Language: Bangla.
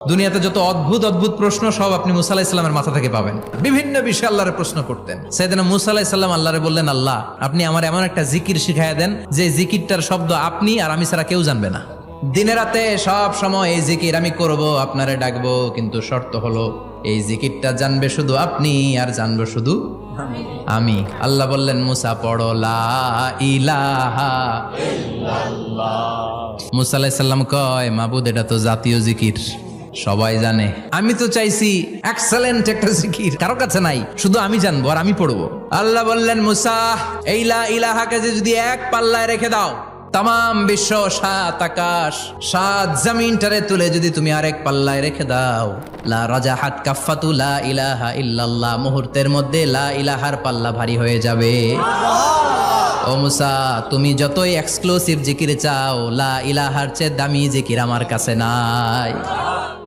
দুনিয়াতে যত অদ্ভুত অদ্ভুত প্রশ্ন সব আপনি মুসা আলাইহিস সালামের মাথা থেকে পাবেন। বিভিন্ন বিষয়ে আল্লাহরে প্রশ্ন করতেন। সাইয়েদনা মুসা আলাইহিস সালাম আল্লাহরে বললেন, আল্লাহ আপনি আমার এমন একটা জিকির শিখাইয়া দেন যে জিকিরটার শব্দ আপনি আর আমি ছাড়া কেউ জানবে না। দিনে রাতে সব সময় এই জিকির আমি করব, আপনারে ডাকবো, কিন্তু শর্ত হলো এই জিকিরটা জানবে শুধু আপনি আর জানবো শুধু আমি। আল্লাহ বললেন, মুসা পড়ো লা ইলাহা ইল্লাল্লাহ। মুসা আলাইহিস সালাম কয়, মাবুদ এটা তো জাতীয় জিকির, সবাই জানে। আমি তো চাইছি এক্সেলেন্ট একটা জিকির, কারো কাছে নাই, শুধু আমি জানবো আর আমি পড়বো। আল্লাহ বললেন, মুসা এই লা ইলাহাকে যদি এক পাল্লায় রেখে দাও, তাম বিশ্ব, 7 আকাশ 7 জমিনটারে তুলে যদি তুমি আরেক পাল্লায় রেখে দাও, লা রাজাহাত কাফাতু লা ইলাহা ইল্লাল্লাহ, মুহূর্তের মধ্যে লা ইলাহার পাল্লা ভারী হয়ে যাবে। ও মুসা, তুমি যতই এক্সক্লুসিভ জিকির চাও, লা ইলাহার চেয়ে দামি জিকির আমার কাছে নাই।